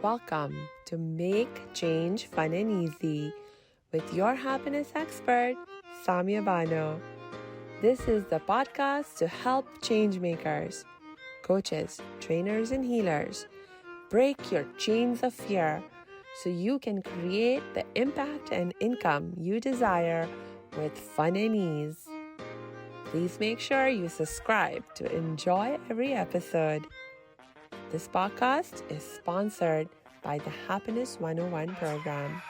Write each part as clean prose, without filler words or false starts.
Welcome to Make Change Fun and Easy with your happiness expert, Samia Bano. This is the podcast to help change makers, coaches, trainers, and healers break your chains of fear so you can create the impact and income you desire with fun and ease. Please make sure you subscribe to enjoy every episode. This podcast is sponsored by the Happiness 101 program.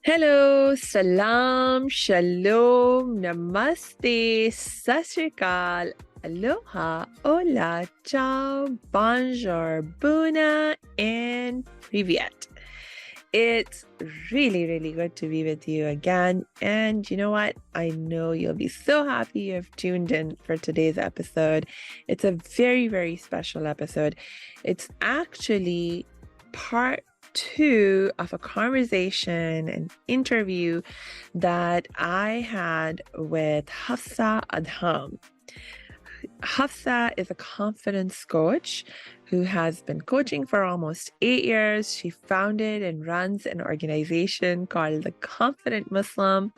Hello, salam, shalom, namaste, sat sri akal, aloha, hola, ciao, bonjour, buna, and privyet. It's really good to be with you again. And you know what? I know you'll be so happy you've tuned in for today's episode. It's a very special episode. It's actually part 2 of a conversation, an interview that I had with Hafsah Adham. Hafsah is a confidence coach who has been coaching for almost 8 years. She founded and runs an organization called the Confident Muslim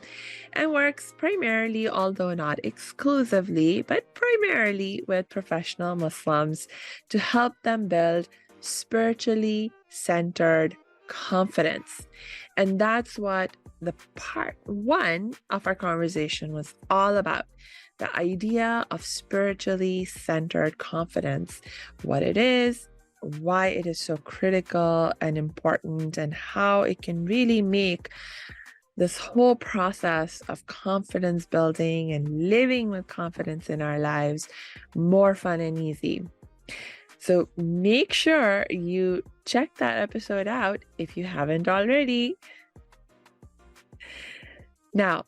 and works primarily, although not exclusively, but primarily with professional Muslims to help them build spiritually centered confidence. And that's what the part 1 of our conversation was all about. The idea of spiritually centered confidence, what it is, why it is so critical and important, and how it can really make this whole process of confidence building and living with confidence in our lives more fun and easy. So make sure you check that episode out if you haven't already. Now,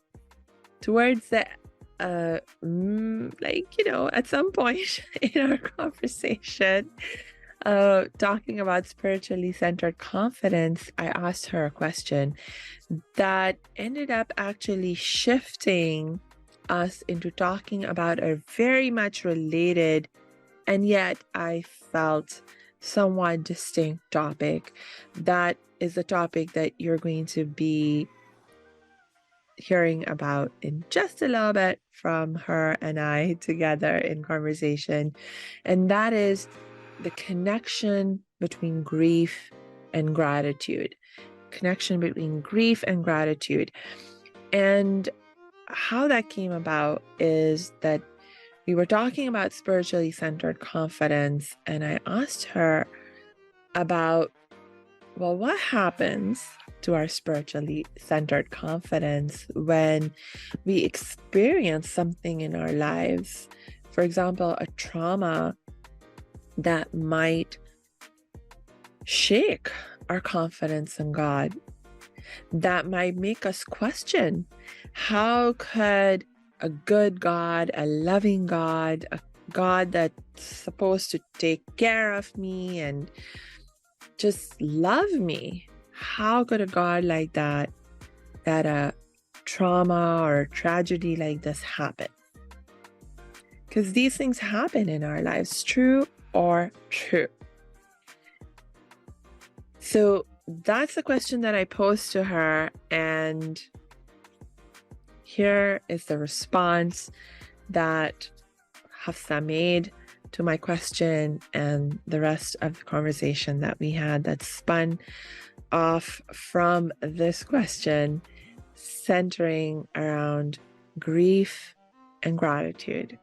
towards the at some point in our conversation, talking about spiritually centered confidence, I asked her a question that ended up actually shifting us into talking about a very much related and yet I felt somewhat distinct topic. That is a topic that you're going to be hearing about in just a little bit from her and I together in conversation. And that is the connection between grief and gratitude. Connection between grief and gratitude. And how that came about is that we were talking about spiritually centered confidence, and I asked her about, well, what happens to our spiritually centered confidence when we experience something in our lives, for example, a trauma that might shake our confidence in God, that might make us question, how could a good God, a loving God, a God that's supposed to take care of me and just love me, how could a God like that a trauma or a tragedy like this happen? Because these things happen in our lives, true or true. So that's the question that I posed to her, and here is the response that Hafsah made to my question and the rest of the conversation that we had that spun off from this question, centering around grief and gratitude.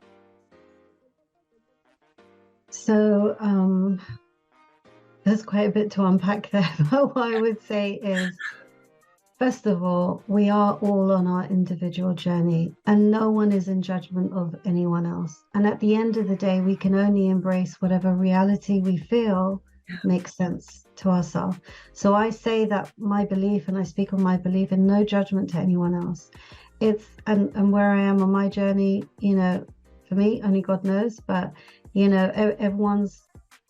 So there's quite a bit to unpack there, but what I would say is, first of all, we are all on our individual journey and no one is in judgment of anyone else. And at the end of the day, we can only embrace whatever reality we feel makes sense to ourselves. So I say that my belief, and I speak on my belief, in no judgment to anyone else. It's and where I am on my journey, for me, only God knows, but everyone's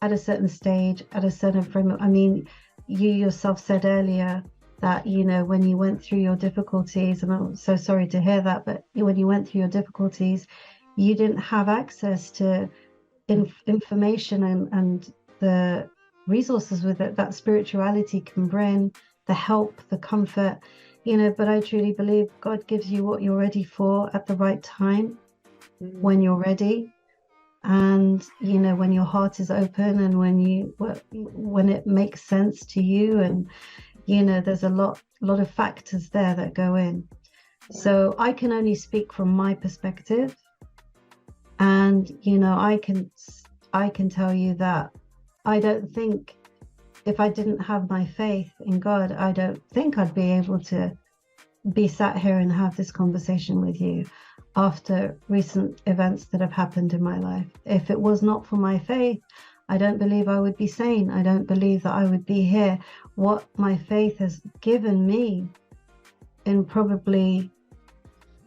at a certain stage, at a certain frame. I mean, you yourself said earlier that, when you went through your difficulties, and I'm so sorry to hear that, but when you went through your difficulties, you didn't have access to information and the resources with it that spirituality can bring, the help, the comfort, but I truly believe God gives you what you're ready for at the right time, when you're ready, and when your heart is open, and when it makes sense to you, and there's a lot of factors there that go in. So I can only speak from my perspective, and I can tell you that I don't think, if I didn't have my faith in God, I don't think I'd be able to be sat here and have this conversation with you after recent events that have happened in my life. If it was not for my faith, I don't believe I would be sane. I don't believe that I would be here. What my faith has given me in probably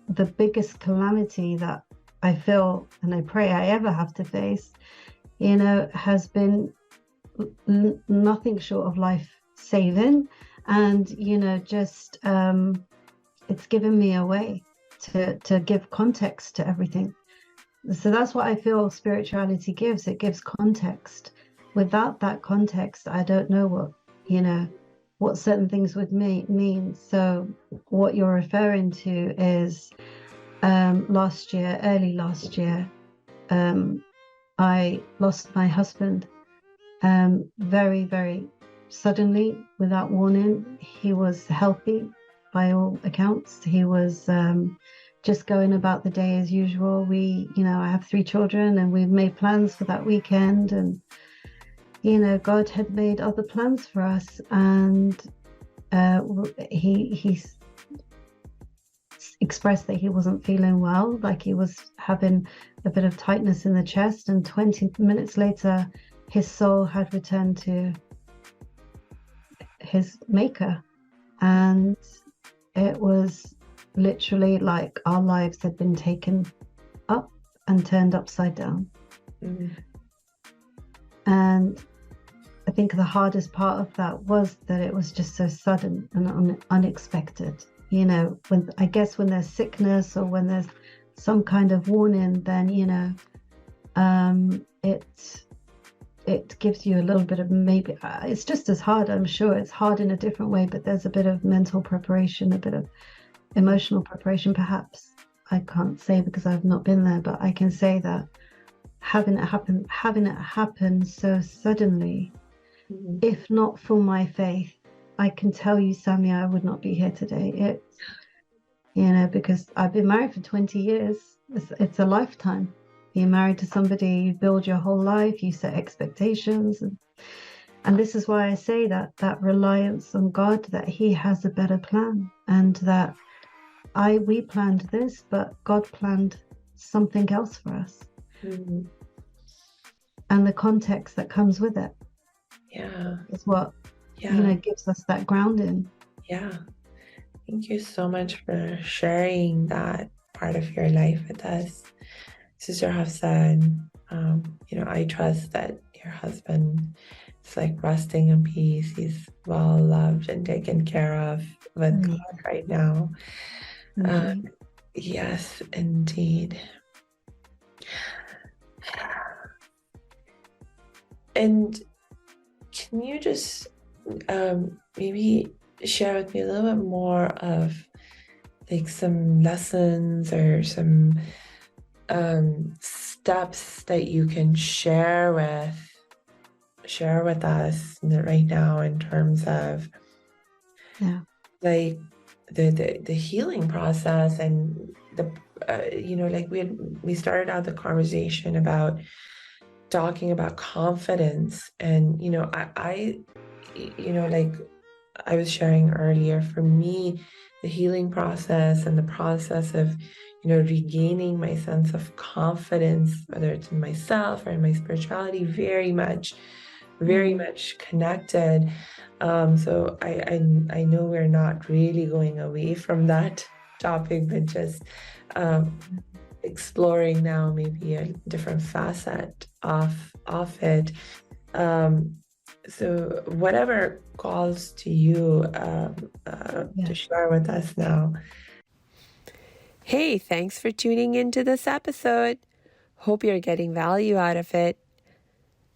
the biggest calamity that I feel and I pray I ever have to face, has been nothing short of life saving. And, just it's given me a way to give context to everything. So that's what I feel spirituality gives. It gives context. Without that context, I don't know what certain things would mean. So what you're referring to is early last year, I lost my husband very, very suddenly, without warning. He was healthy by all accounts. He was just going about the day as usual. I have 3 children, and we've made plans for that weekend, and God had made other plans for us, and he expressed that he wasn't feeling well, like he was having a bit of tightness in the chest, and 20 minutes later his soul had returned to his maker. And it was literally like our lives had been taken up and turned upside down. And I think the hardest part of that was that it was just so sudden and unexpected. When there's sickness, or when there's some kind of warning, then it gives you a little bit of, maybe it's just as hard. I'm sure it's hard in a different way, but there's a bit of mental preparation, a bit of emotional preparation, perhaps. I can't say because I've not been there, but I can say that having it happen so suddenly, if not for my faith, I can tell you, Samia, I would not be here today. Because I've been married for 20 years. It's a lifetime. Being married to somebody, you build your whole life, you set expectations. And this is why I say that reliance on God, that he has a better plan, and that we planned this, but God planned something else for us. And the context that comes with it is what gives us that grounding. Thank you so much for sharing that part of your life with us, Sister Hafsah. I trust that your husband is resting in peace. He's well loved and taken care of with God right now. Yes, indeed. And can you just maybe share with me a little bit more of some lessons or some steps that you can share with us right now in terms of the healing process, and we started out the conversation about talking about confidence, and I was sharing earlier, for me, the healing process and the process of regaining my sense of confidence, whether it's in myself or in my spirituality, very much connected. So I know we're not really going away from that topic, but just exploring now maybe a different facet of it. So whatever calls to you to share with us now. Hey, thanks for tuning into this episode. Hope you're getting value out of it.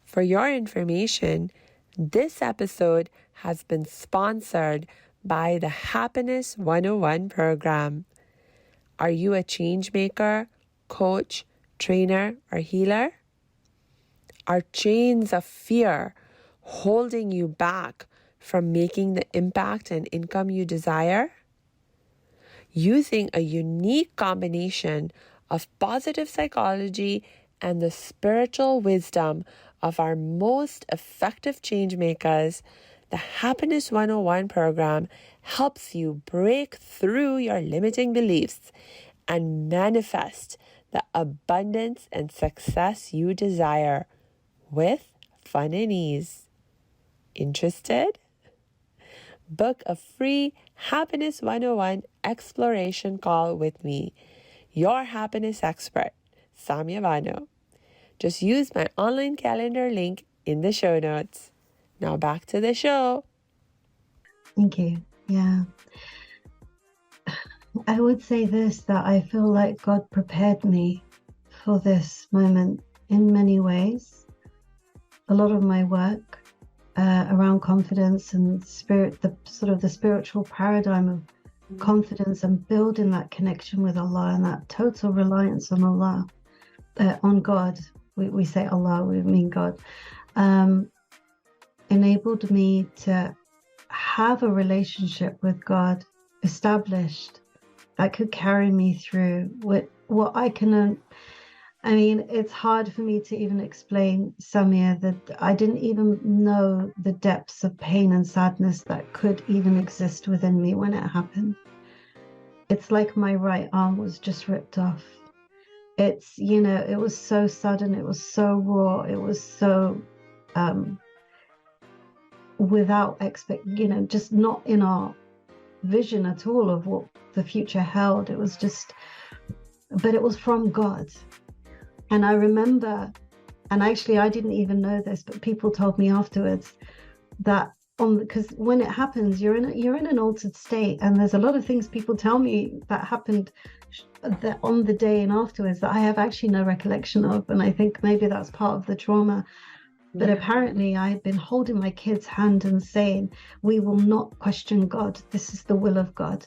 For your information, this episode has been sponsored by the Happiness 101 program. Are you a change maker, coach, trainer, or healer? Are chains of fear holding you back from making the impact and income you desire? Using a unique combination of positive psychology and the spiritual wisdom of our most effective change makers, the Happiness 101 program helps you break through your limiting beliefs and manifest the abundance and success you desire with fun and ease. Interested? Book a free Happiness 101 exploration call with me, your happiness expert, Samia Bano. Just use my online calendar link in the show notes. Now back to the show. Thank you. Yeah. I would say this, that I feel like God prepared me for this moment in many ways. A lot of my work around confidence and spirit, the spiritual paradigm of confidence and building that connection with Allah and that total reliance on Allah, on God. We say Allah, we mean God. Enabled me to have a relationship with God established that could carry me through what I can. I mean, it's hard for me to even explain, Samia, that I didn't even know the depths of pain and sadness that could even exist within me when it happened. It's like my right arm was just ripped off. It's, it was so sudden, it was so raw, it was so without just not in our vision at all of what the future held. It was just, but it was from God. And I remember, and actually I didn't even know this, but people told me afterwards that because when it happens, you're in an altered state, and there's a lot of things people tell me that happened that on the day and afterwards that I have actually no recollection of, and I think maybe that's part of the trauma. But apparently I had been holding my kid's hand and saying, we will not question God. This is the will of God.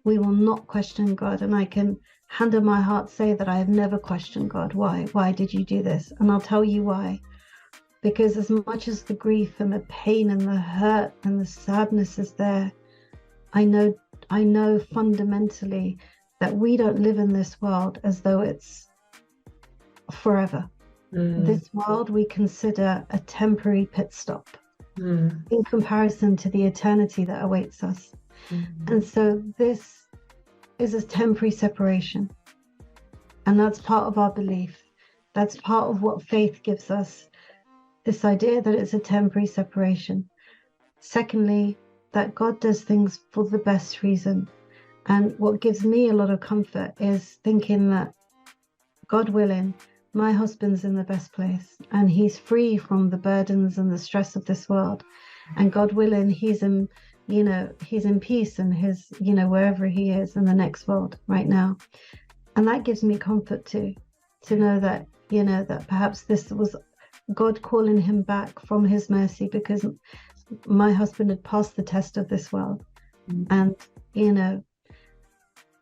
We will not question God. And I can hand on my heart say that I have never questioned God. Why? Why did you do this? And I'll tell you why. Because as much as the grief and the pain and the hurt and the sadness is there, I know fundamentally that we don't live in this world as though it's forever. This world we consider a temporary pit stop in comparison to the eternity that awaits us. And so this is a temporary separation. And that's part of our belief. That's part of what faith gives us, this idea that it's a temporary separation. Secondly, that God does things for the best reason. And what gives me a lot of comfort is thinking that, God willing, my husband's in the best place and he's free from the burdens and the stress of this world. And God willing, he's in peace and his, wherever he is in the next world right now. And that gives me comfort too, to know that, that perhaps this was God calling him back from his mercy, because my husband had passed the test of this world. And, and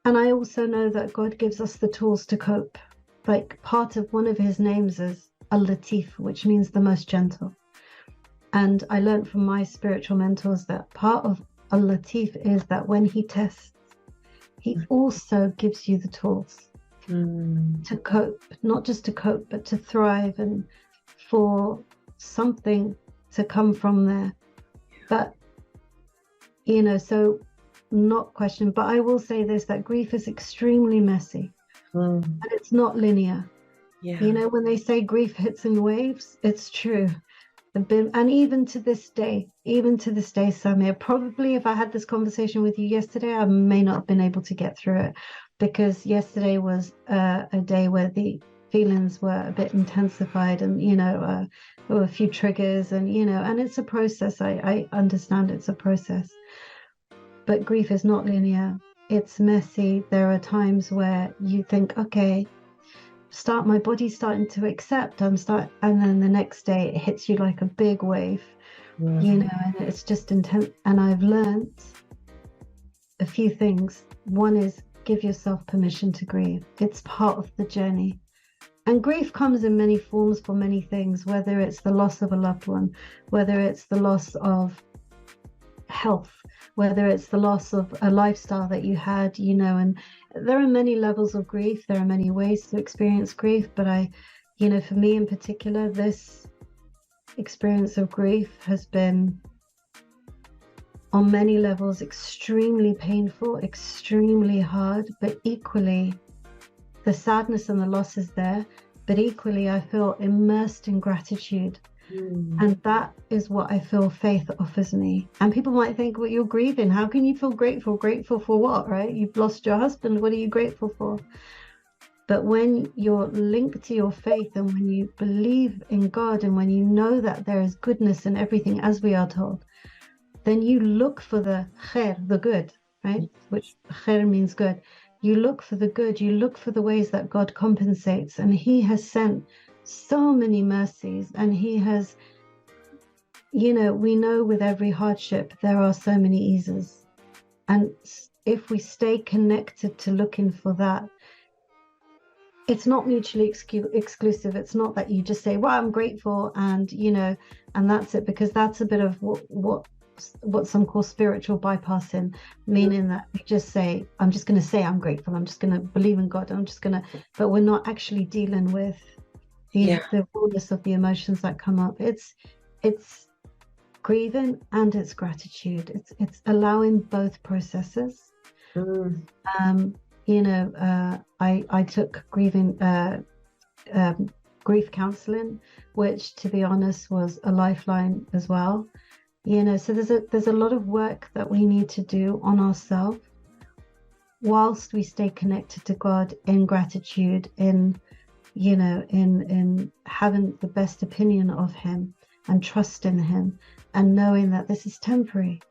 I also know that God gives us the tools to cope. Like part of one of his names is Al-Latif, which means the most gentle. And I learned from my spiritual mentors that part of Al-Latif is that when he tests, he also gives you the tools to cope, not just to cope, but to thrive and for something to come from there. But, so not question, but I will say this, that grief is extremely messy. And it's not linear. When they say grief hits in waves, it's true. And even to this day, Samir, probably if I had this conversation with you yesterday, I may not have been able to get through it, because yesterday was a day where the feelings were a bit intensified, and there were a few triggers, and and it's a process. I understand it's a process, but grief is not linear. It's messy. There are times where you think, okay, my body's starting to accept. And then the next day it hits you like a big wave, you know, and it's just intense. And I've learned a few things. One is give yourself permission to grieve. It's part of the journey. And grief comes in many forms for many things, whether it's the loss of a loved one, whether it's the loss of health, whether it's the loss of a lifestyle that you had, you know, and there are many levels of grief. There are many ways to experience grief, but you know, for me in particular, this experience of grief has been on many levels extremely painful, extremely hard, but equally the sadness and the loss is there, but equally I feel immersed in gratitude. And that is what I feel faith offers me. And people might think, well, you're grieving. How can you feel grateful? Grateful for what, right? You've lost your husband. What are you grateful for? But when you're linked to your faith and when you believe in God and when you know that there is goodness in everything, as we are told, then you look for the khair, the good, right? Which khair means good. You look for the good. You look for the ways that God compensates. And He has sent so many mercies. And He has, you know, we know with every hardship, there are so many eases. And if we stay connected to looking for that, it's not mutually exclusive. It's not that you just say, well, I'm grateful and, you know, and that's it, because that's a bit of what some call spiritual bypassing, meaning that we just say, I'm just going to say I'm grateful. I'm just going to believe in God. But we're not actually dealing with the rawness of the emotions that come up. It's grieving and it's gratitude. It's allowing both processes. You know, I took grief counseling, which, to be honest, was a lifeline as well. You know, so there's a lot of work that we need to do on ourselves whilst we stay connected to God in gratitude, in, you know, in having the best opinion of Him and trust in Him and knowing that this is temporary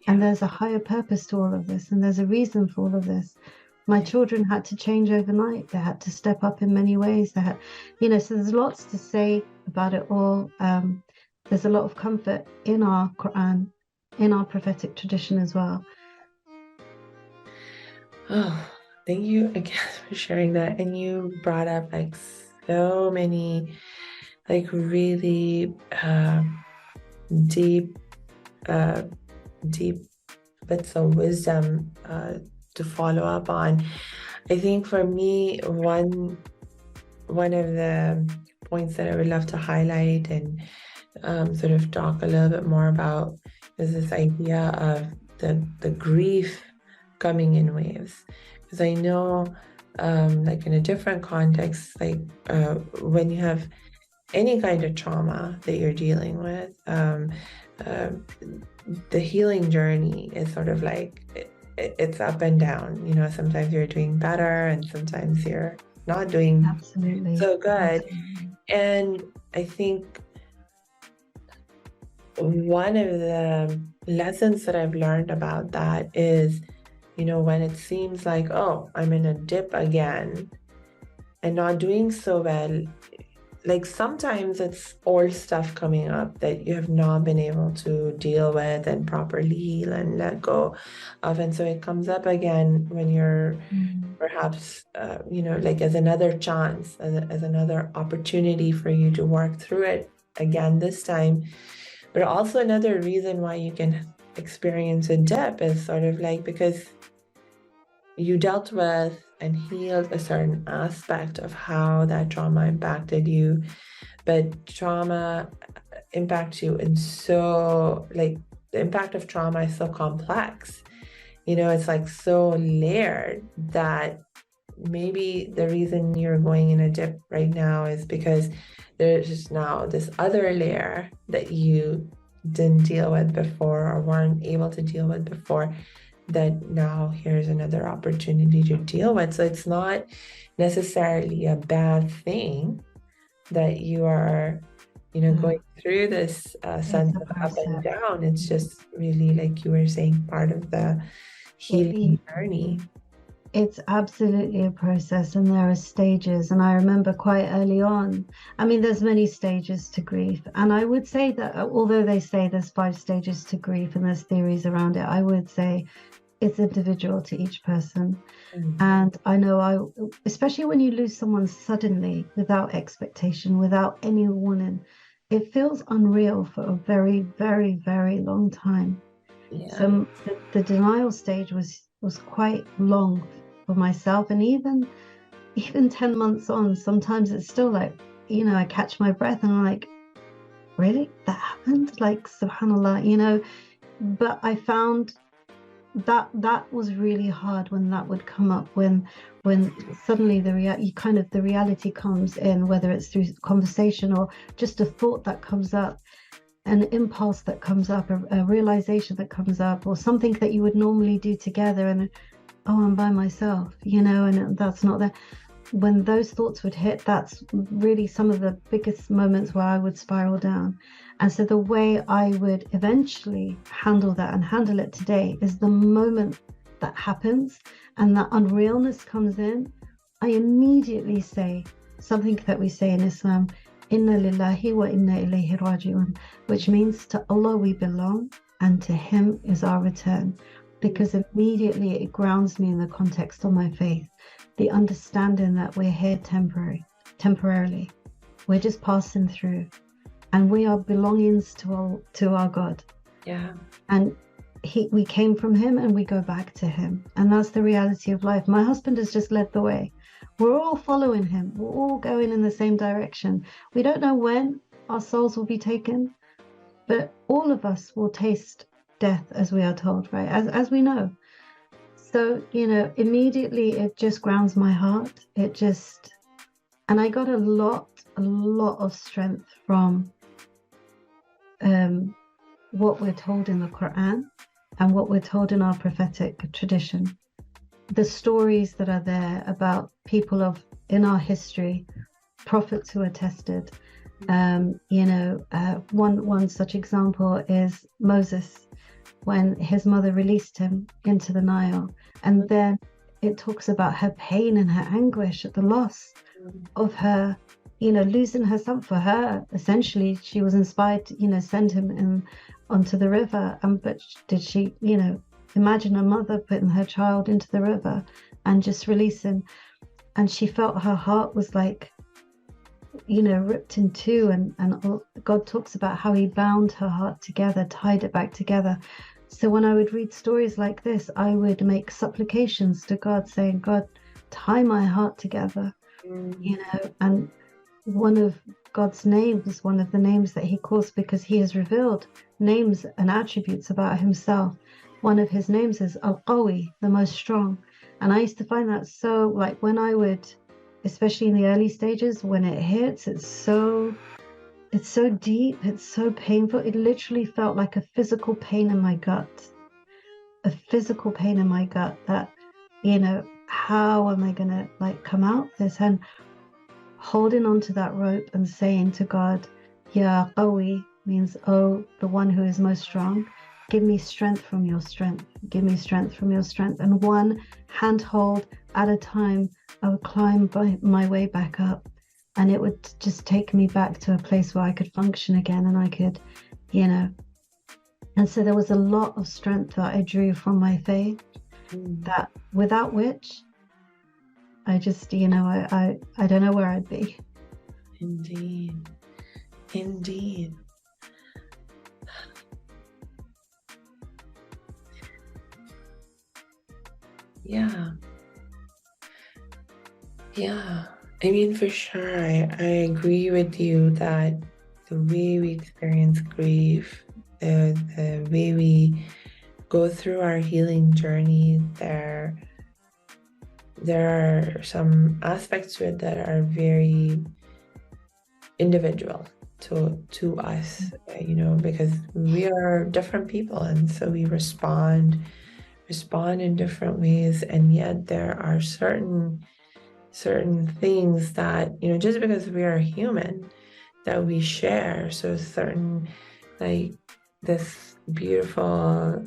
and there's a higher purpose to all of this and there's a reason for all of this. My children had to change overnight. They had to step up in many ways. They had, you know, so there's lots to say about it all. There's a lot of comfort in our Quran, in our prophetic tradition as well. Oh, thank you again for sharing that. And you brought up like so many, like really deep bits of wisdom to follow up on. I think for me, one of the points that I would love to highlight and sort of talk a little bit more about is this idea of the grief coming in waves. Because I know, like in a different context, like when you have any kind of trauma that you're dealing with, the healing journey is sort of like it's up and down. You know, sometimes you're doing better and sometimes you're not doing so good. Absolutely. And I think one of the lessons that I've learned about that is, you know, when it seems like, oh, I'm in a dip again and not doing so well, like sometimes it's old stuff coming up that you have not been able to deal with and properly heal and let go of. And so it comes up again when you're perhaps, you know, like as another chance, as another opportunity for you to work through it again this time. But also another reason why you can experience a dip is sort of like because you dealt with and healed a certain aspect of how that trauma impacted you, but trauma impacts you in so, like, the impact of trauma is so complex, you know, it's like so layered that maybe the reason you're going in a dip right now is because there's just now this other layer that you didn't deal with before or weren't able to deal with before, that now here's another opportunity to deal with. So it's not necessarily a bad thing that you are, you know, going through this sense of up and down. It's just really, like you were saying, part of the healing journey. It's absolutely a process, and there are stages. And I remember quite early on, I mean, there's many stages to grief. And I would say that although they say there's 5 stages to grief and there's theories around it, I would say it's individual to each person. And I know especially when you lose someone suddenly without expectation, without any warning, it feels unreal for a very, very, very long time. Yeah. So the denial stage was quite long for myself, and even 10 months on, sometimes it's still like, I catch my breath and I'm like, really? That happened? Like, subhanallah, but I found that was really hard when that would come up, when suddenly the reality comes in, whether it's through conversation or just a thought that comes up, an impulse that comes up, a realization that comes up, or something that you would normally do together, and I'm by myself, and that's not there. When those thoughts would hit, that's really some of the biggest moments where I would spiral down. And so the way I would eventually handle that and handle it today is the moment that happens and that unrealness comes in, I immediately say something that we say in Islam, Inna lillahi wa inna ilayhi raji'un, which means to Allah we belong and to Him is our return. Because immediately it grounds me in the context of my faith, the understanding that we're here temporarily. We're just passing through, and we are belongings to our God. Yeah. And we came from Him and we go back to Him. And that's the reality of life. My husband has just led the way. We're all following Him. We're all going in the same direction. We don't know when our souls will be taken, but all of us will taste death, as we are told, right? As we know. So, immediately it just grounds my heart. And I got a lot of strength from what we're told in the Quran and what we're told in our prophetic tradition. The stories that are there about people in our history, prophets who are tested. One such example is Moses, when his mother released him into the Nile. And then it talks about her pain and her anguish at the loss of her, losing her son. For her, essentially, she was inspired to, send him onto the river. But did she, imagine a mother putting her child into the river and just releasing? And she felt her heart was like, ripped in two. And God talks about how He bound her heart together, tied it back together. So when I would read stories like this, I would make supplications to God, saying, God, tie my heart together, and one of God's names, one of the names that He calls, because He has revealed names and attributes about Himself. One of His names is Al-Qawi, the most strong. And I used to find that so, like, when I would, especially in the early stages, when it hits, it's so deep, it's so painful. It literally felt like a physical pain in my gut. That, how am I gonna come out this? And holding onto that rope and saying to God, Ya Qawi, means, oh, the one who is most strong, give me strength from your strength. Give me strength from your strength. And one handhold at a time, I would climb my way back up. And it would just take me back to a place where I could function again, and I could, And so there was a lot of strength that I drew from my faith, that without which I just, I don't know where I'd be. Indeed. Yeah. I mean, for sure, I agree with you that the way we experience grief, the way we go through our healing journey, there are some aspects to it that are very individual to us, because we are different people, and so we respond in different ways, and yet there are certain things that, just because we are human, that we share. So certain, like this beautiful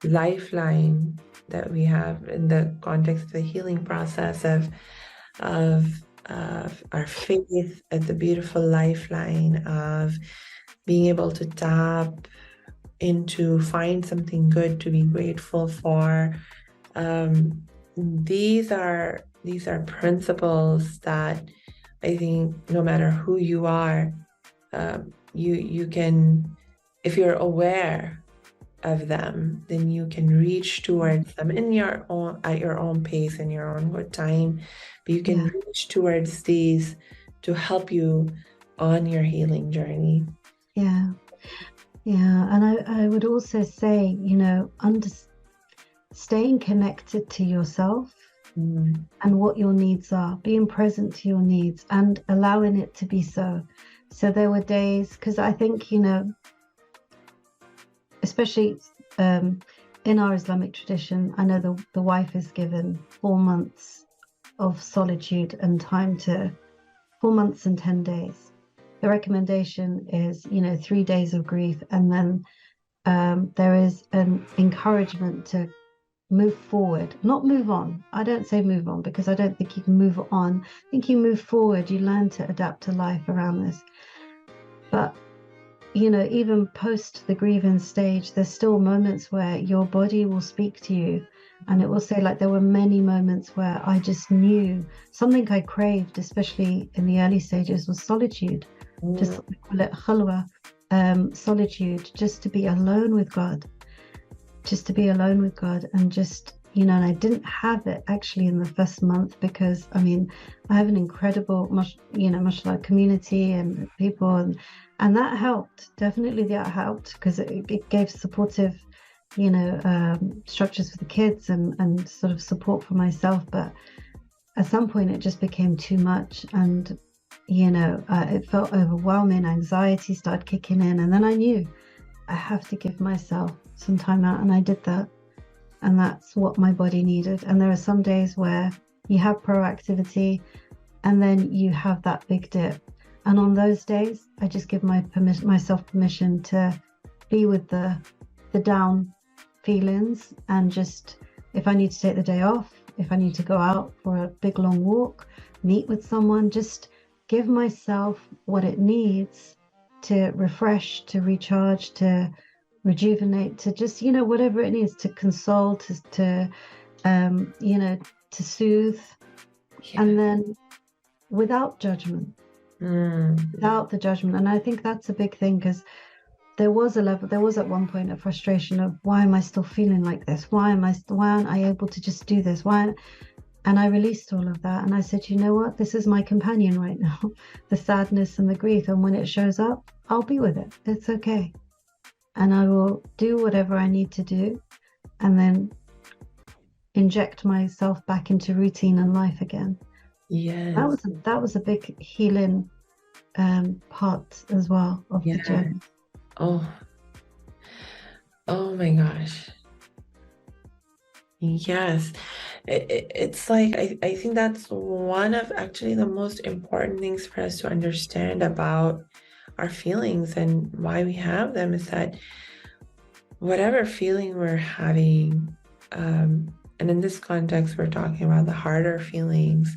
lifeline that we have in the context of the healing process of our faith, as the beautiful lifeline of being able to tap into, find something good to be grateful for. These are principles that I think no matter who you are, you can, if you're aware of them, then you can reach towards them in your own, at your own pace, in your own good time. But you can reach towards these to help you on your healing journey. Yeah. And I would also say, staying connected to yourself and what your needs are, being present to your needs and allowing it to be so. So there were days, because I think, especially in our Islamic tradition, I know the wife is given 4 months of solitude and time 4 months and 10 days. The recommendation is, 3 days of grief, and then there is an encouragement to move forward, not move on. I don't say move on, because I don't think you can move on. I think you move forward, you learn to adapt to life around this. But, even post the grieving stage, there's still moments where your body will speak to you. And it will say, like, there were many moments where I just knew something I craved, especially in the early stages, was solitude. Just we call it khalwa, solitude, just to be alone with God. And just, and I didn't have it actually in the first month, because I have an incredible, mashallah, community and people, and that helped. Definitely that helped, because it gave supportive, structures for the kids and sort of support for myself. But at some point it just became too much, and it felt overwhelming. Anxiety started kicking in, and then I knew I have to give myself some time out, and I did that, and that's what my body needed. And there are some days where you have proactivity, and then you have that big dip, and on those days I just give myself permission to be with the down feelings, and just, if I need to take the day off, if I need to go out for a big long walk, meet with someone, just give myself what it needs to refresh, to recharge, to rejuvenate, to just, whatever it needs, to console, to soothe. And then without judgment, without the judgment. And I think that's a big thing, because there was at one point a frustration of, why am I still feeling like this? Why aren't I able to just do this? And I released all of that, and I said, you know what? This is my companion right now, the sadness and the grief. And when it shows up, I'll be with it. It's okay. And I will do whatever I need to do, and then inject myself back into routine and life again. Yes. That was a big healing part as well of the journey. Oh my gosh. Yes. It's like, I think that's one of actually the most important things for us to understand about our feelings and why we have them, is that whatever feeling we're having, and in this context we're talking about the harder feelings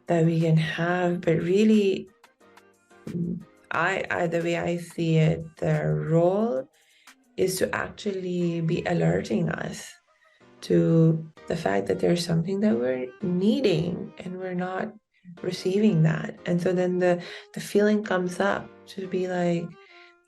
that we can have, but really, the way I see it, their role is to actually be alerting us to the fact that there's something that we're needing and we're not receiving that. And so then the feeling comes up to be like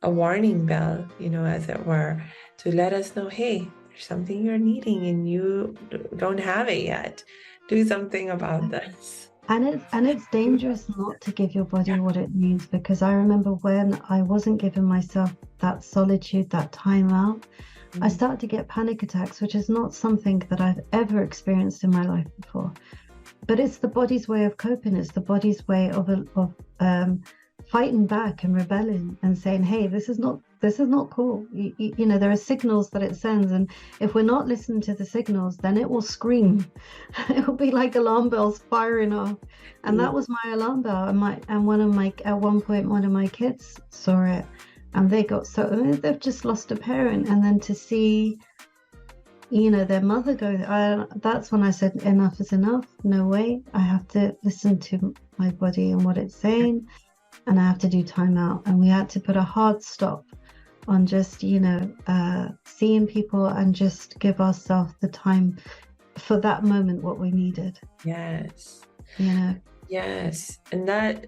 a warning bell, as it were, to let us know, hey, there's something you're needing and you don't have it yet. Do something about this. And it's dangerous not to give your body what it needs, because I remember when I wasn't giving myself that solitude, that time out, I started to get panic attacks, which is not something that I've ever experienced in my life before. But it's the body's way of coping. It's the body's way of fighting back and rebelling and saying, hey, this is not cool. There are signals that it sends, and if we're not listening to the signals, then it will scream. It will be like alarm bells firing off. And that was my alarm bell. And at one point one of my kids saw it, and they got they've just lost a parent, and then to see their mother go. That's when I said enough is enough. No way. I have to listen to my body and what it's saying, and I have to do time out. And we had to put a hard stop on just, seeing people and just give ourselves the time for that moment, what we needed. Yes. You know. Yes. And that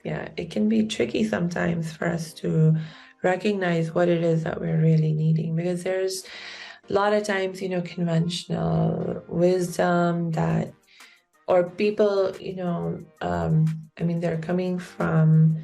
it can be tricky sometimes for us to recognize what it is that we're really needing, because there's a lot of times, conventional wisdom that, or people, they're coming from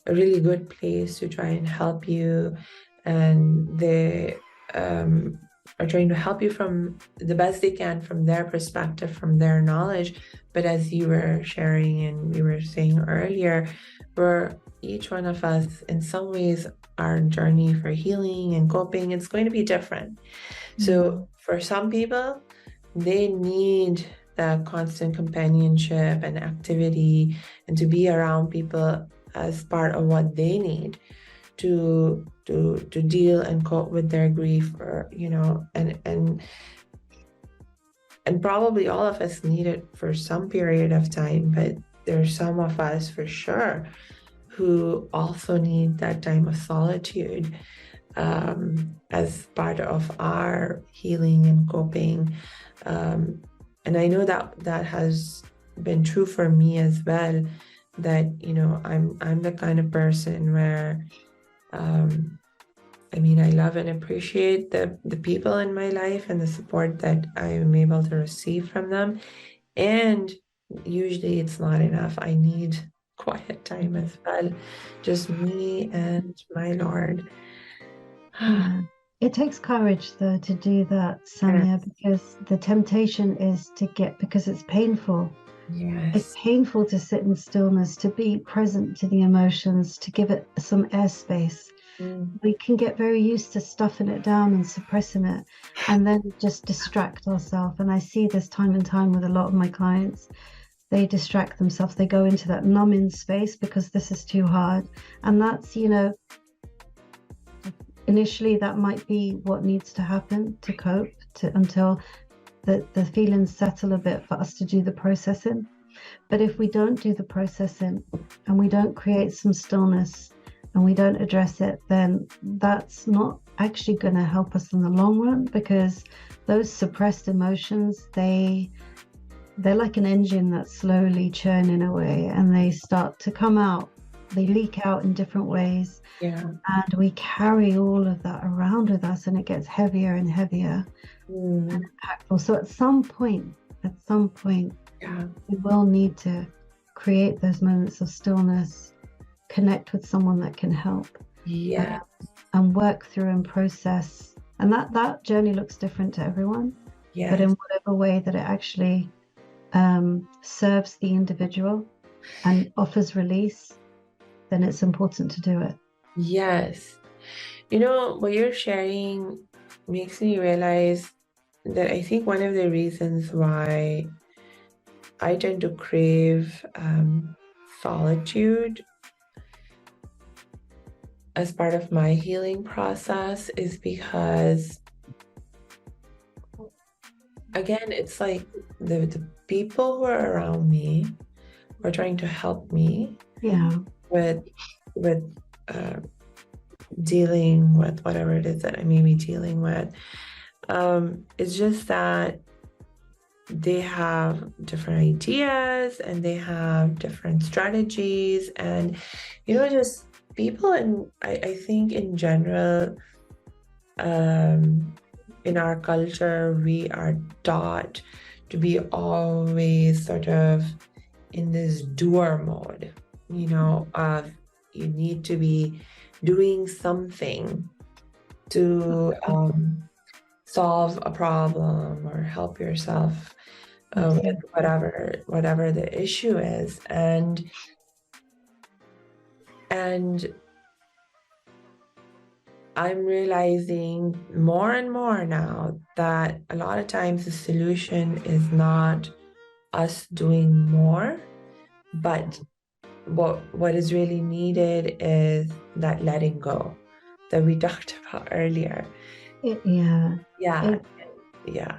a really good place to try and help you, and they are trying to help you from the best they can from their perspective, from their knowledge. But as you were sharing and we were saying earlier, for each one of us, in some ways, our journey for healing and coping, it's going to be different. So for some people, they need that constant companionship and activity, and to be around people as part of what they need to deal and cope with their grief, or and probably all of us need it for some period of time, but there's some of us for sure who also need that time of solitude as part of our healing and coping. And I know that has been true for me as well, that I'm the kind of person where I love and appreciate the people in my life and the support that I am able to receive from them. And usually it's not enough. I need quiet time as well. Just me and my Lord. Yeah. It takes courage, though, to do that, Samia, because the temptation is because it's painful. Yes. It's painful to sit in stillness, to be present to the emotions, to give it some airspace. We can get very used to stuffing it down and suppressing it, and then just distract ourselves. And I see this time and time with a lot of my clients. They distract themselves. They go into that numbing space because this is too hard. And that's, initially that might be what needs to happen to cope until the feelings settle a bit for us to do the processing. But if we don't do the processing and we don't create some stillness and we don't address it, then that's not actually going to help us in the long run, because those suppressed emotions, they're like an engine that's slowly churning away, and they start to come out. They leak out in different ways. Yeah. And we carry all of that around with us, and it gets heavier and heavier and impactful. So at some point, we will need to create those moments of stillness, connect with someone that can help, and work through and process. And that journey looks different to everyone, but in whatever way that it actually serves the individual and offers release, then it's important to do it. Yes. What you're sharing makes me realize that I think one of the reasons why I tend to crave solitude as part of my healing process is because, again, it's like the people who are around me who are trying to help me with dealing with whatever it is that I may be dealing with. It's just that they have different ideas and they have different strategies, and just people, and I think in general, in our culture, we are taught to be always sort of in this doer mode, of you need to be doing something to solve a problem or help yourself with whatever the issue is. And I'm realizing more and more now that a lot of times the solution is not us doing more, but what is really needed is that letting go that we talked about earlier. Yeah. Yeah. It, Yeah.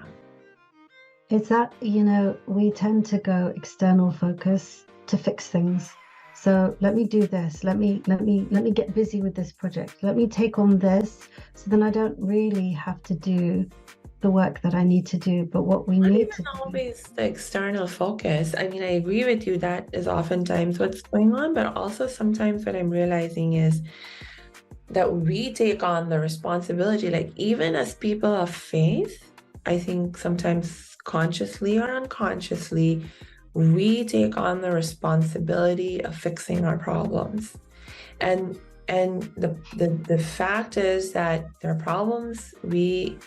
it's that, we tend to go external focus to fix things. So let me do this. Let me get busy with this project. Let me take on this. So then I don't really have to do the work that I need to do. But what we Not need even to do. always the external focus. I mean, I agree with you. That is oftentimes what's going on, but also sometimes what I'm realizing is that we take on the responsibility, like even as people of faith, I think sometimes consciously or unconsciously, we take on the responsibility of fixing our problems. And the fact is that there are problems we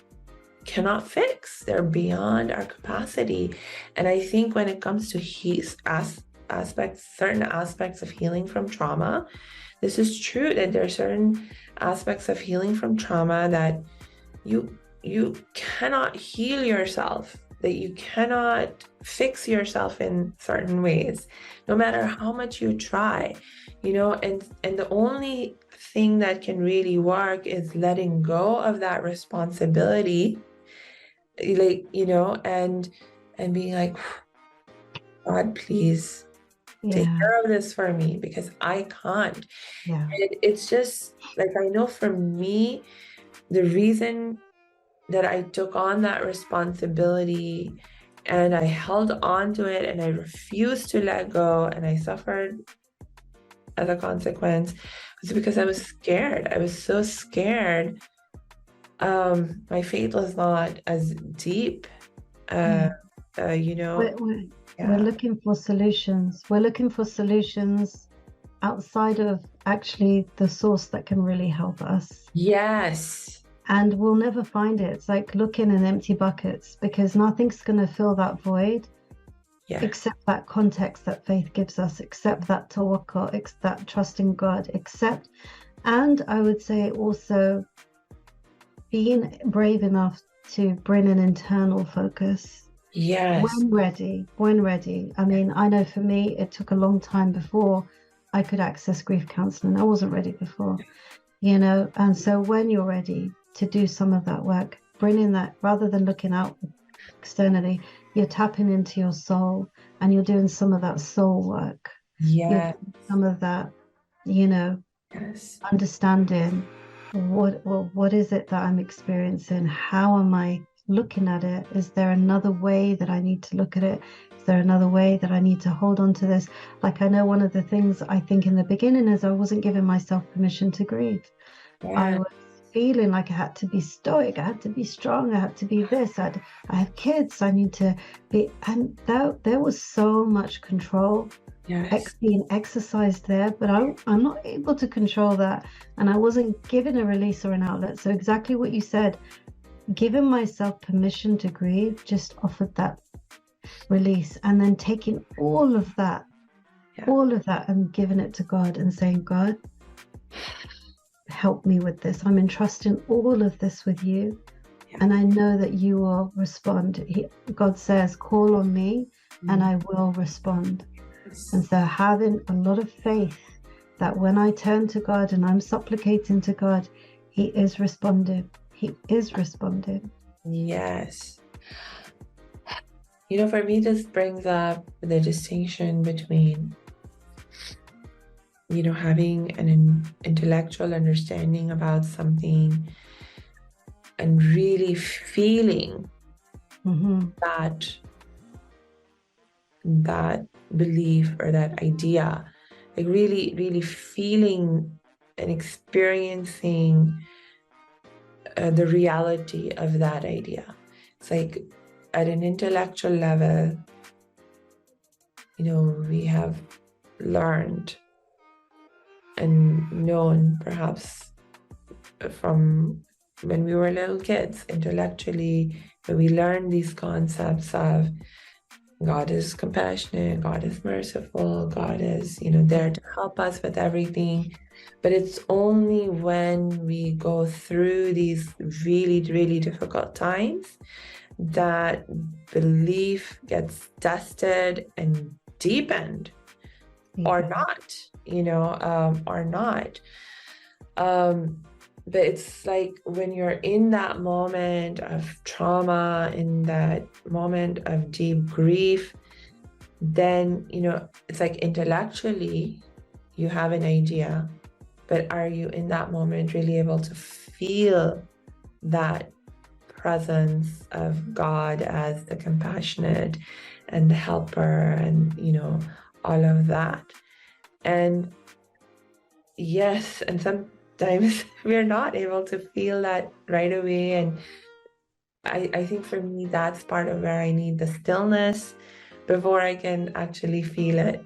cannot fix. They're beyond our capacity. And I think when it comes to certain aspects of healing from trauma, this is true that there are certain aspects of healing from trauma that you cannot heal yourself, that you cannot fix yourself in certain ways, no matter how much you try, and the only thing that can really work is letting go of that responsibility, like, and being like, God, please take Yeah. care of this for me because I can't. Yeah. It's just like, I know for me, the reason that I took on that responsibility and I held on to it and I refused to let go and I suffered as a consequence was because I was scared. I was so scared. My faith was not as deep, Yeah. you know. We're Yeah. looking for solutions. We're looking for solutions outside of actually the source that can really help us. Yes. And we'll never find it. It's like looking in empty buckets because nothing's going to fill that void Yeah. except that context that faith gives us, except that tawakkul, that trust in God, and I would say also being brave enough to bring an internal focus. Yes. When ready. I mean, I know for me, it took a long time before I could access grief counseling. I wasn't ready before, and so when you're ready to do some of that work, bringing that rather than looking out externally, you're tapping into your soul and you're doing some of that soul work. You're Yeah. doing some of that, Yes. understanding what is it that I'm experiencing? How am I looking at it? Is there another way that I need to look at it? Is there another way that I need to hold on to this? Like, I know one of the things I think in the beginning is I wasn't giving myself permission to grieve. I Yeah. was feeling like I had to be stoic, I had to be strong, I had to be this, I have kids, I need to be, and there was so much control Yes. being exercised there, but I'm not able to control that. And I wasn't given a release or an outlet. So exactly what you said, giving myself permission to grieve just offered that release. And then taking all of that, Yeah. and giving it to God and saying, God, help me with this. I'm entrusting all of this with you. Yeah. And I know that you will respond. God says, call on me and I will respond. And so having a lot of faith that when I turn to God and I'm supplicating to God, He is responding. He is responding. Yes. For me, this brings up the distinction between, having an intellectual understanding about something and really feeling that belief or that idea, like really, really feeling and experiencing the reality of that idea. It's like at an intellectual level, we have learned and known perhaps from when we were little kids intellectually, but we learned these concepts of God is compassionate, God is merciful, God is, there to help us with everything. But it's only when we go through these really, really difficult times that belief gets tested and deepened, or not, or not. but it's like when you're in that moment of trauma, in that moment of deep grief, then, it's like intellectually you have an idea, but are you in that moment really able to feel that presence of God as the compassionate and the helper and, all of that? And yes, and sometimes we're not able to feel that right away. And I think for me, that's part of where I need the stillness before I can actually feel it.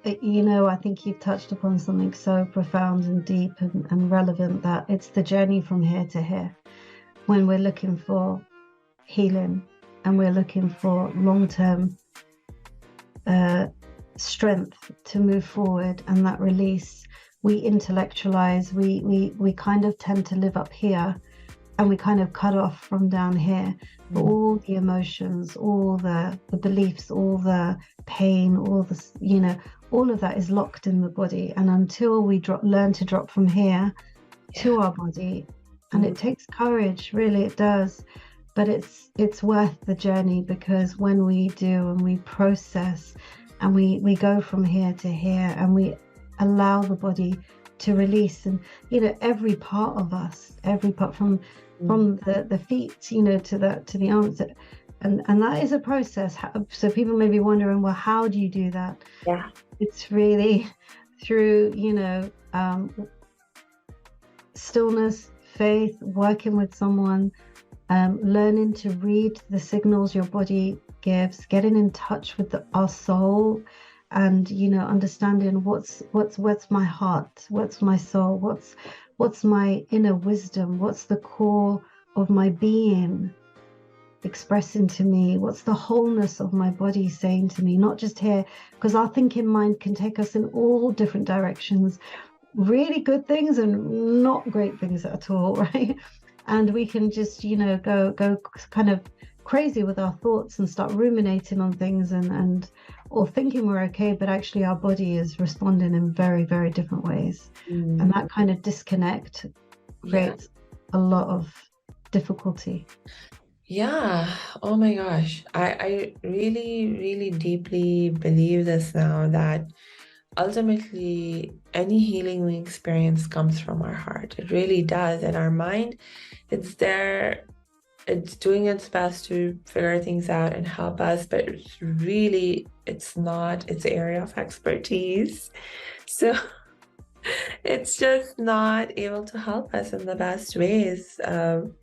I think you've touched upon something so profound and deep and relevant, that it's the journey from here to here. When we're looking for healing and we're looking for long-term strength to move forward and that release, we intellectualize, we kind of tend to live up here, and we kind of cut off from down here. But all the emotions, all the beliefs, all the pain, all of that is locked in the body. And until we learn to drop from here to our body, and it takes courage, really it does, but it's worth the journey, because when we do and we process and we go from here to here and we allow the body to release, and every part of us, every part from the feet, to the arms, and that is a process. So people may be wondering, well, how do you do that? Yeah, it's really through stillness, faith, working with someone, learning to read the signals your body gives, getting in touch with our soul, and understanding what's my heart, what's my soul, what's my inner wisdom, what's the core of my being expressing to me, what's the wholeness of my body saying to me, not just here, because our thinking mind can take us in all different directions, really good things and not great things at all, right? And we can just go kind of crazy with our thoughts and start ruminating on things and or thinking we're okay, but actually our body is responding in very, very different ways. And that kind of disconnect creates a lot of difficulty. Yeah. Oh my gosh. I really, really deeply believe this now, that ultimately any healing we experience comes from our heart. It really does. And our mind, it's there, it's doing its best to figure things out and help us, but it's not its area of expertise. So it's just not able to help us in the best ways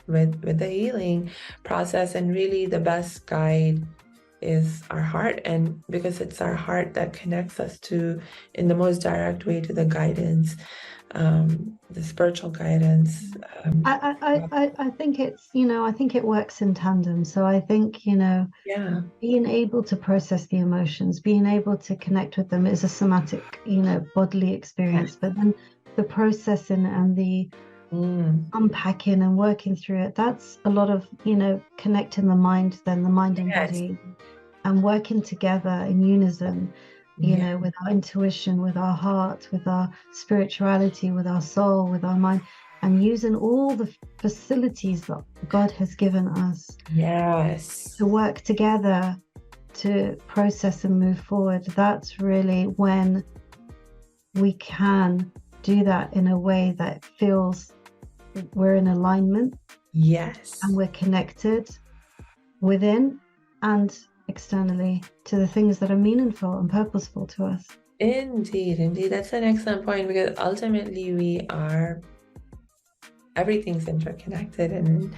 with the healing process. And really the best guide is our heart, and because it's our heart that connects us to, in the most direct way, to the guidance, the spiritual guidance. I think I think it works in tandem. So I think being able to process the emotions, being able to connect with them is a somatic bodily experience, but then the processing and the unpacking and working through it, that's a lot of connecting the mind and body, and working together in unison, with our intuition, with our heart, with our spirituality, with our soul, with our mind, and using all the facilities that God has given us to work together to process and move forward. That's really when we can do that in a way that feels we're in alignment. And we're connected within and externally to the things that are meaningful and purposeful to us. Indeed. That's an excellent point, because ultimately everything's interconnected, and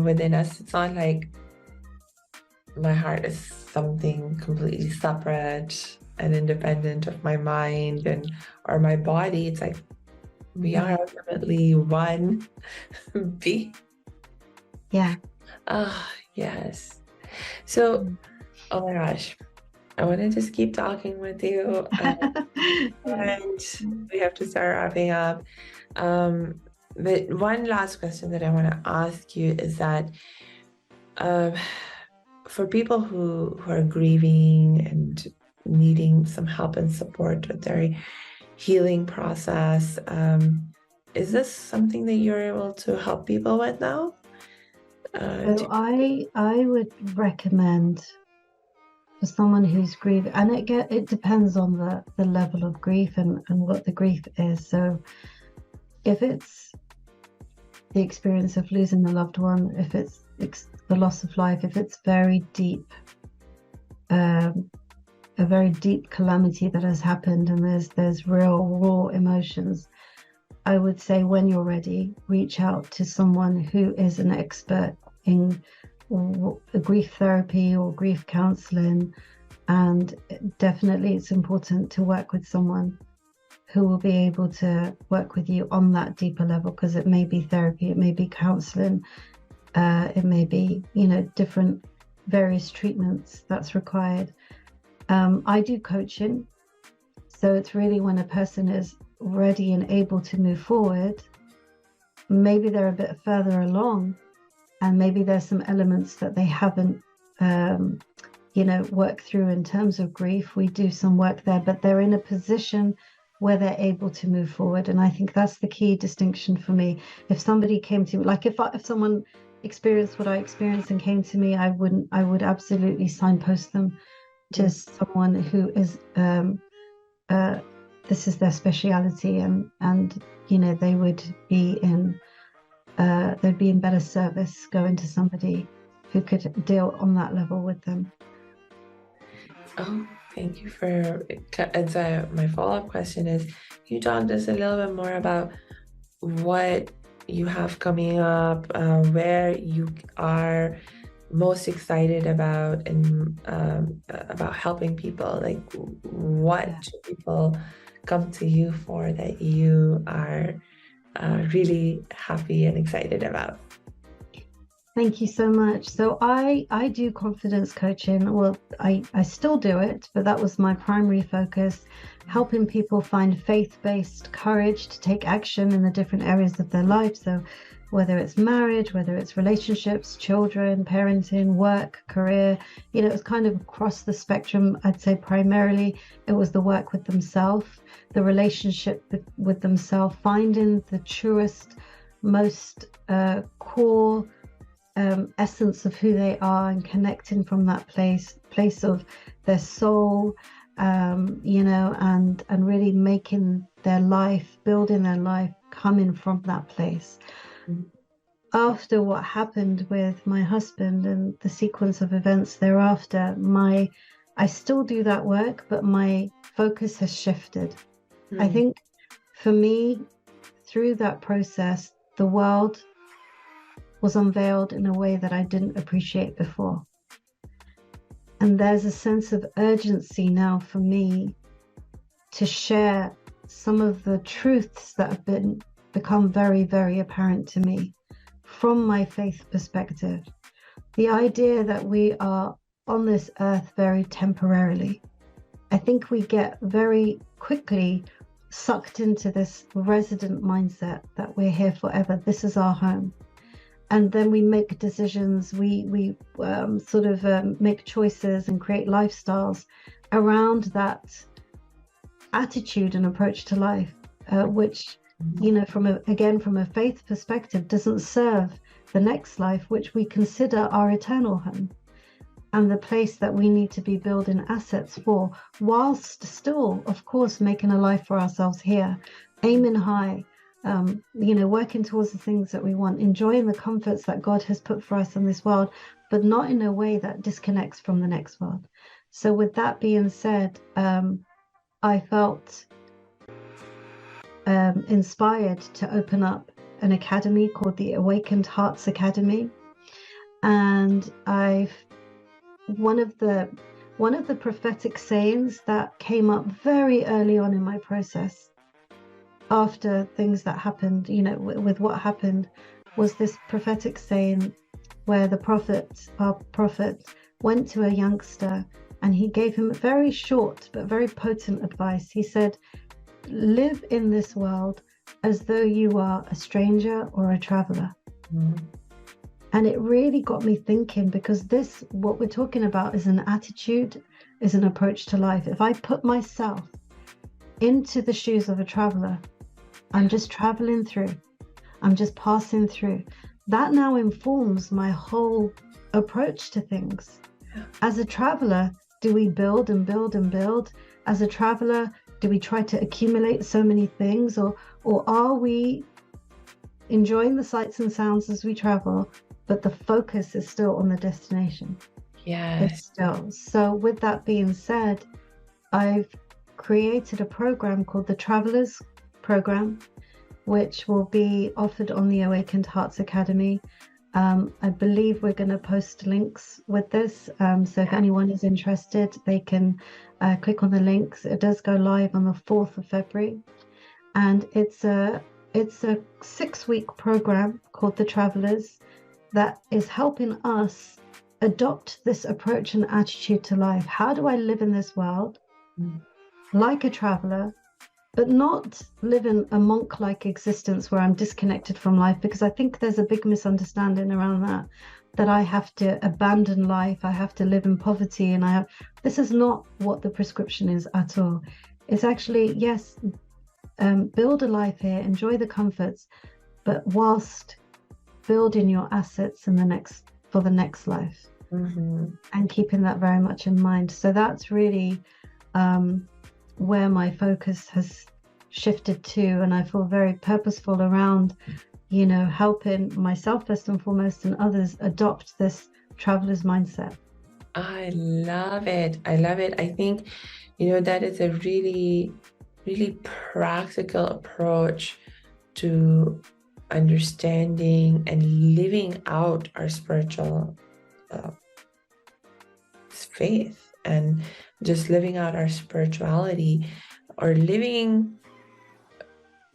within us, it's not like my heart is something completely separate and independent of my mind or my body. It's like we are ultimately one being. Yeah. Yes. So, oh my gosh, I want to just keep talking with you, and we have to start wrapping up. But one last question that I want to ask you is that for people who are grieving and needing some help and support with their healing process, is this something that you're able to help people with now? So I would recommend for someone who's grieving, and it depends on the level of grief and what the grief is. So if it's the experience of losing a loved one, if it's the loss of life, if it's very deep, a very deep calamity that has happened, and there's real raw emotions, I would say when you're ready, reach out to someone who is an expert in grief therapy or grief counseling. And definitely it's important to work with someone who will be able to work with you on that deeper level, because it may be therapy, it may be counseling, it may be, different various treatments that's required. I do coaching, so it's really when a person is ready and able to move forward, maybe they're a bit further along, and maybe there's some elements that they haven't worked through in terms of grief. We do some work there, but they're in a position where they're able to move forward. And I think that's the key distinction for me. If somebody came to me, like if someone experienced what I experienced and came to me, I would absolutely signpost them to someone who is this is their speciality, and they would be in they'd be in better service going to somebody who could deal on that level with them. Oh, thank you for. And so my follow-up question is, can you talk to us a little bit more about what you have coming up, where you are most excited about, and about helping people? Like, what should people come to you for that you are really happy and excited about? Thank you so much. So I do confidence coaching. Well, I still do it, but that was my primary focus, helping people find faith-based courage to take action in the different areas of their life. So whether it's marriage, whether it's relationships, children, parenting, work, career, it's kind of across the spectrum. I'd say primarily it was the work with themselves, the relationship with themselves, finding the truest, most core essence of who they are, and connecting from that place of their soul, and really making their life, building their life, coming from that place. After what happened with my husband and the sequence of events thereafter, I still do that work, but my focus has shifted. I think for me, through that process, the world was unveiled in a way that I didn't appreciate before. And there's a sense of urgency now for me to share some of the truths that have become very, very apparent to me from my faith perspective. The idea that we are on this earth very temporarily. I think we get very quickly sucked into this resident mindset that we're here forever. This is our home. And then we make decisions, we make choices and create lifestyles around that attitude and approach to life, which, from a faith perspective, doesn't serve the next life, which we consider our eternal home and the place that we need to be building assets for, whilst still, of course, making a life for ourselves here, aiming high, working towards the things that we want, enjoying the comforts that God has put for us in this world, but not in a way that disconnects from the next world. So with that being said, I felt inspired to open up an academy called the Awakened Hearts Academy. And one of the prophetic sayings that came up very early on in my process, after things that happened, with what happened, was this prophetic saying where our prophet went to a youngster and he gave him very short but very potent advice. He said, live in this world as though you are a stranger or a traveler. And it really got me thinking, because what we're talking about is an attitude, is an approach to life. If I put myself into the shoes of a traveler, I'm just traveling through. I'm just passing through. That now informs my whole approach to things. As a traveler, do we build and build and build? As a traveler, do we try to accumulate so many things, or are we enjoying the sights and sounds as we travel, but the focus is still on the destination? Yes. It's still. So with that being said, I've created a program called the Travelers Program, which will be offered on the Awakened Hearts Academy. I believe we're going to post links with this. So if anyone is interested, they can click on the links. It does go live on the 4th of February. And it's a 6-week program called The Travelers that is helping us adopt this approach and attitude to life. How do I live in this world like a traveler, but not live in a monk-like existence where I'm disconnected from life? Because I think there's a big misunderstanding around that I have to abandon life, I have to live in poverty, and this is not what the prescription is at all. It's actually, yes, build a life here, enjoy the comforts, but whilst building your assets for the next life, and keeping that very much in mind. So that's really where my focus has shifted to, and I feel very purposeful around, helping myself first and foremost, and others adopt this traveler's mindset. I love it. I love it. I think, that is a really, really practical approach to understanding and living out our spiritual faith, and just living out our spirituality, or leading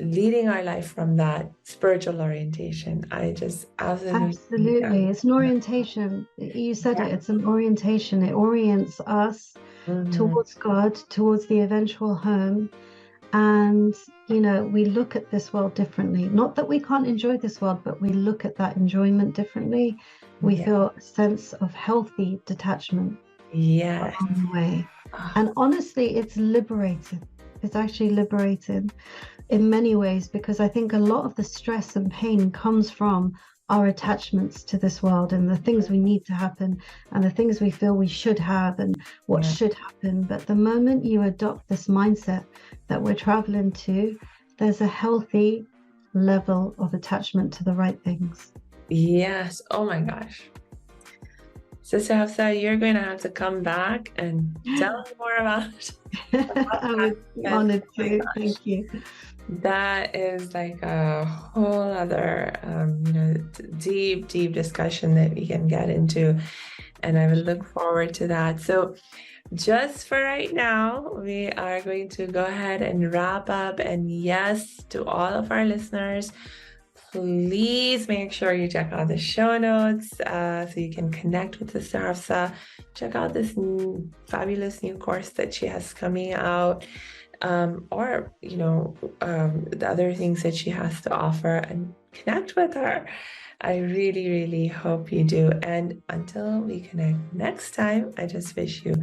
our life from that spiritual orientation. I just absolutely. It's an orientation. You said it. It's an orientation. It orients us towards God, towards the eventual home. And, we look at this world differently. Not that we can't enjoy this world, but we look at that enjoyment differently. We feel a sense of healthy detachment along the way. And honestly, it's liberating. It's actually liberating in many ways, because I think a lot of the stress and pain comes from our attachments to this world, and the things we need to happen, and the things we feel we should have, and what should happen. But the moment you adopt this mindset that we're traveling to, there's a healthy level of attachment to the right things. Yes. Oh my gosh. Sister Hafsah, you're going to have to come back and tell us more about I would be honored to. Thank you. That is like a whole other, deep discussion that we can get into, and I will look forward to that. So just for right now, we are going to go ahead and wrap up. And yes, to all of our listeners, please make sure you check out the show notes so you can connect with Sister Hafsah. Check out this fabulous new course that she has coming out, or the other things that she has to offer, and connect with her. I really, really hope you do. And until we connect next time, I just wish you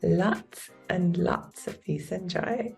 lots and lots of peace and joy.